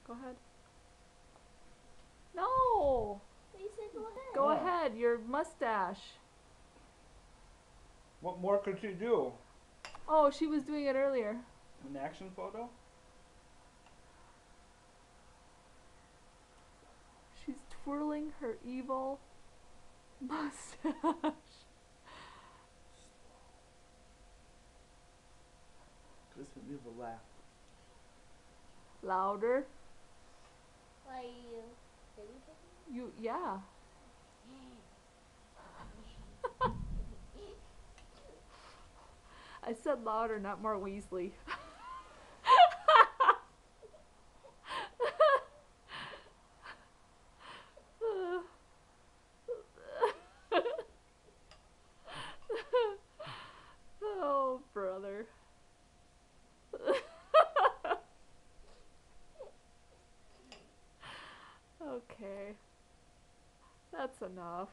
Go ahead. No! They said go ahead. Go Oh. ahead, your mustache. What more could she do? Oh, she was doing it earlier. An action photo? She's twirling her evil mustache. This is an evil laugh. Louder. Why are you babysitting? You, yeah. I said louder, not more Weasley. Oh, brother. Okay. That's enough.